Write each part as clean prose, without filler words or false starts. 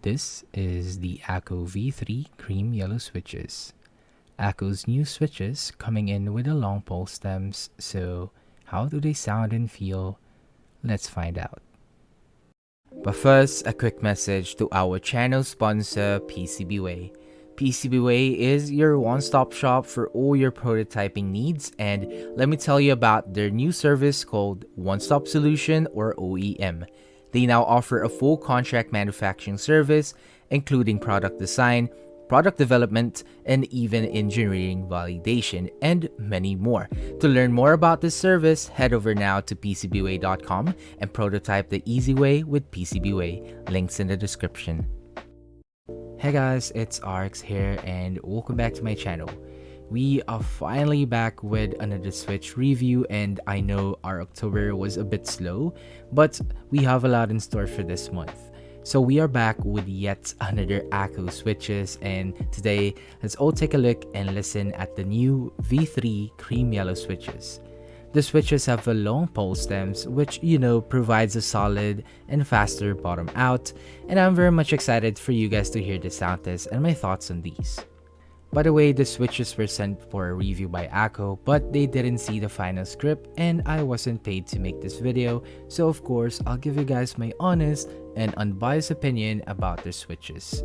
This is the Akko V3 cream yellow switches. Akko's new switches coming in with the long pole stems, so how do they sound and feel? Let's find out. But first, a quick message to our channel sponsor PCBWay. PCBWay is your one-stop shop for all your prototyping needs, and let me tell you about their new service called One Stop Solution or OEM. They now offer a full contract manufacturing service, including product design, product development, and even engineering validation, and many more. To learn more about this service, head over now to PCBWay.com and prototype the easy way with PCBWay. Links in the description. Hey guys, it's RX here and welcome back to my channel. We are finally back with another Switch review, and I know our October was a bit slow, but we have a lot in store for this month. So we are back with yet another Akko Switches, and today let's all take a look and listen at the new V3 cream yellow switches. The switches have a long pole stems, which provides a solid and faster bottom out, and I'm very much excited for you guys to hear the sound test and my thoughts on these. By the way, the switches were sent for a review by Akko, but they didn't see the final script and I wasn't paid to make this video, so of course I'll give you guys my honest and unbiased opinion about the switches.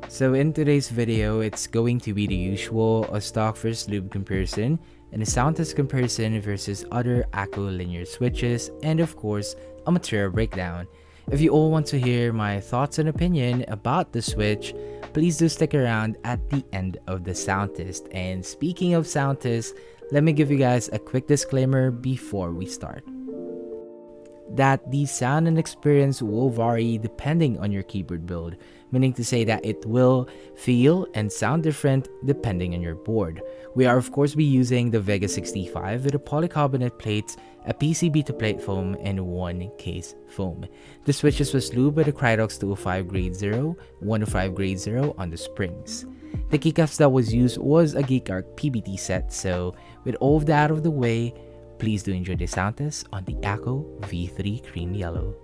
So in today's video, it's going to be the usual, a stock versus lube comparison, and a sound test comparison versus other Akko linear switches, and of course a material breakdown. If you all want to hear my thoughts and opinion about the Switch, please do stick around at the end of the sound test. And speaking of sound test, let me give you guys a quick disclaimer before we start. That the sound and experience will vary depending on your keyboard build, meaning to say that it will feel and sound different depending on your board. We are of course be using the Vega65 with a polycarbonate plate, a PCB to plate foam, and one case foam. The switches was lubed with a Krydox 205 grade 0, 105 grade 0 on the springs. The keycaps that was used was a GeekArc PBT set, so with all of that out of the way, please do enjoy the sound test on the Akko V3 Cream Yellow.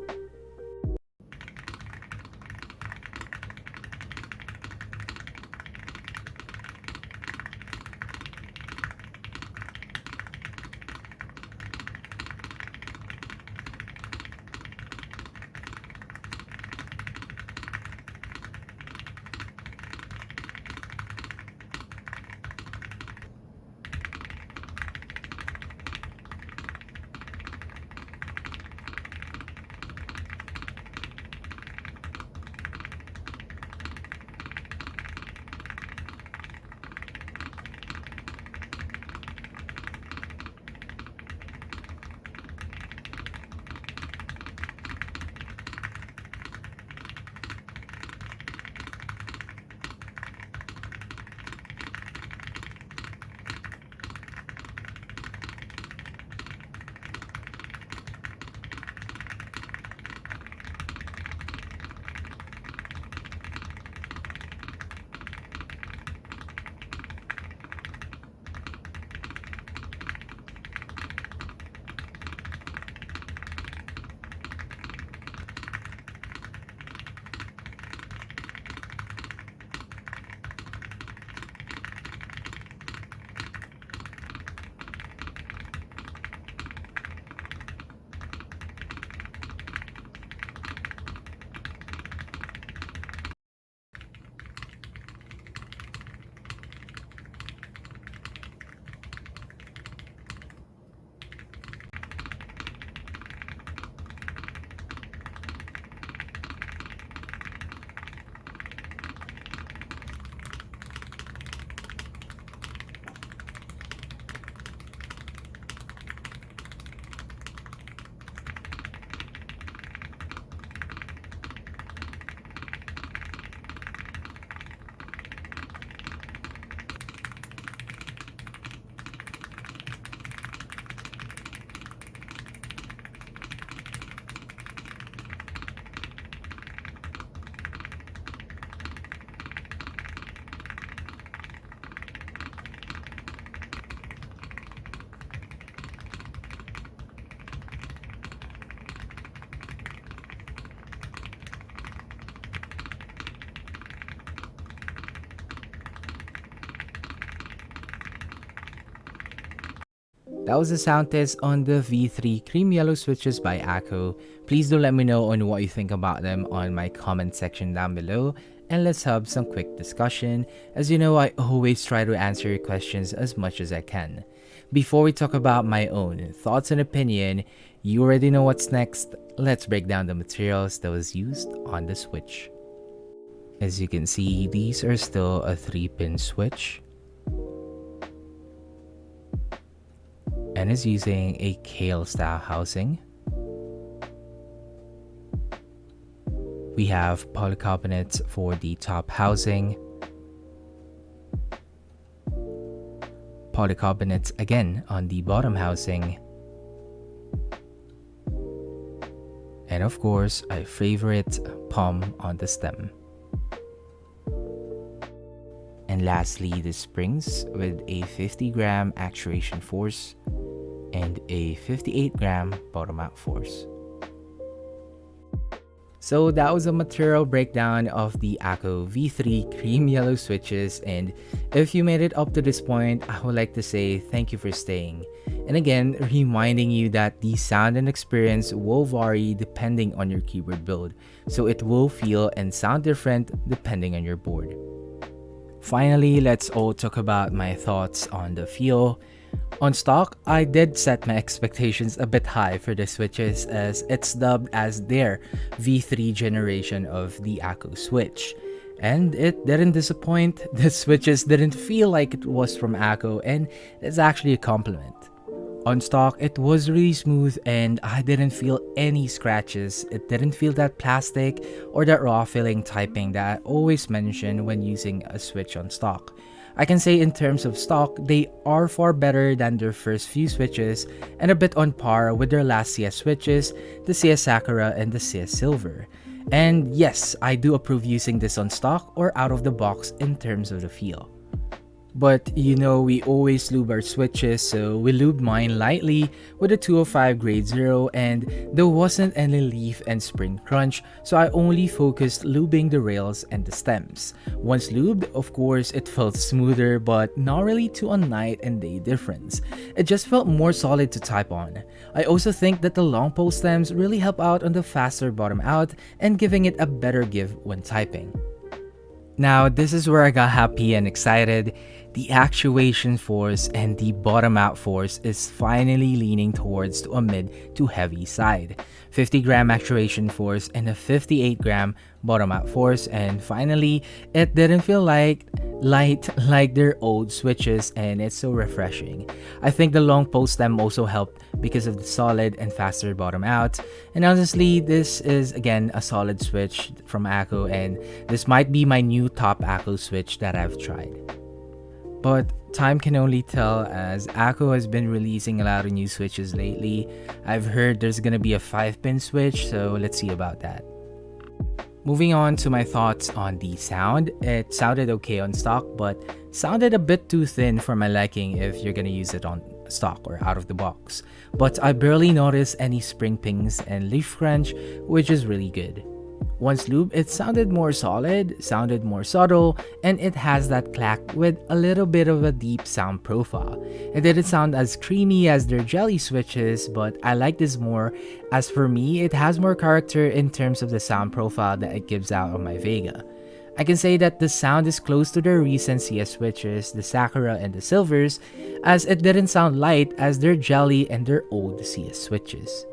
that was a sound test on the V3 cream yellow switches by Akko. Please do let me know on what you think about them on my comment section down below, and let's have some quick discussion. As you know, I always try to answer your questions as much as I can. Before we talk about my own thoughts and opinion, you already know what's next. Let's break down the materials that was used on the switch. As you can see, these are still a 3-pin switch and is using a Kale style housing. We have polycarbonates for the top housing, polycarbonates again on the bottom housing, and of course my favorite, POM on the stem. And lastly, the springs with a 50-gram actuation force and a 58-gram bottom out force. So that was a material breakdown of the Akko V3 cream yellow switches, and if you made it up to this point, I would like to say thank you for staying. And again, reminding you that the sound and experience will vary depending on your keyboard build, so it will feel and sound different depending on your board. Finally, let's all talk about my thoughts on the feel. On stock, I did set my expectations a bit high for the switches, as it's dubbed as their V3 generation of the Akko Switch. And it didn't disappoint. The switches didn't feel like it was from Akko, and it's actually a compliment. On stock, it was really smooth and I didn't feel any scratches. It didn't feel that plastic or that raw feeling typing that I always mention when using a switch on stock. I can say in terms of stock, they are far better than their first few switches and a bit on par with their last CS switches, the CS Sakura and the CS Silver. And yes, I do approve using this on stock or out of the box in terms of the feel. But you know, we always lube our switches, so we lubed mine lightly with a 205 grade 0, and there wasn't any leaf and spring crunch, so I only focused lubing the rails and the stems. Once lubed, of course, it felt smoother, but not really to a night and day difference. It just felt more solid to type on. I also think that the long pole stems really help out on the faster bottom out and giving it a better give when typing. Now, this is where I got happy and excited. The actuation force and the bottom out force is finally leaning towards a mid to heavy side. 50-gram actuation force and a 58-gram bottom out force, and finally, it didn't feel light like their old switches, and it's so refreshing. I think the long pole stem also helped because of the solid and faster bottom out, and honestly, this is again a solid switch from Akko, and this might be my new top Akko switch that I've tried. But time can only tell, as Akko has been releasing a lot of new switches lately. I've heard there's gonna be a 5-pin switch, so let's see about that. Moving on to my thoughts on the sound. It sounded okay on stock, but sounded a bit too thin for my liking if you're gonna use it on stock or out of the box. But I barely noticed any spring pings and leaf crunch, which is really good. Once lubed, it sounded more solid, sounded more subtle, and it has that clack with a little bit of a deep sound profile. It didn't sound as creamy as their jelly switches, but I like this more, as for me, it has more character in terms of the sound profile that it gives out on my Vega. I can say that the sound is close to their recent CS switches, the Sakura and the Silvers, as it didn't sound light as their jelly and their old CS switches.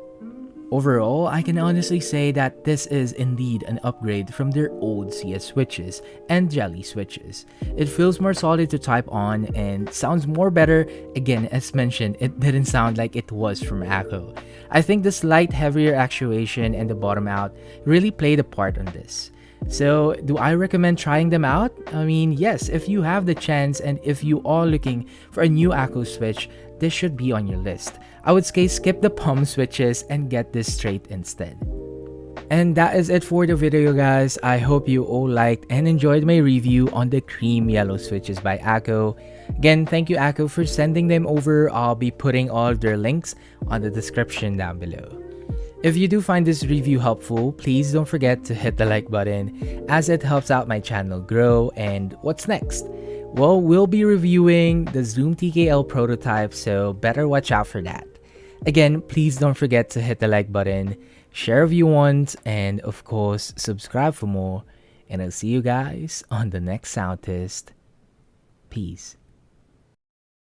Overall, I can honestly say that this is indeed an upgrade from their old CS switches and jelly switches. It feels more solid to type on and sounds more better. Again, as mentioned, it didn't sound like it was from Akko. I think the slight heavier actuation and the bottom out really played a part on this. So, do I recommend trying them out? I mean, yes, if you have the chance and if you are looking for a new Akko switch, this should be on your list. I would say skip the POM switches and get this straight instead. And that is it for the video, guys. I hope you all liked and enjoyed my review on the cream yellow switches by Akko. Again, thank you Akko for sending them over. I'll be putting all of their links on the description down below. If you do find this review helpful, please don't forget to hit the like button, as it helps out my channel grow. And what's next? Well, we'll be reviewing the Zoom TKL prototype, so better watch out for that. Again, please don't forget to hit the like button, share if you want, and of course, subscribe for more. And I'll see you guys on the next sound test. Peace.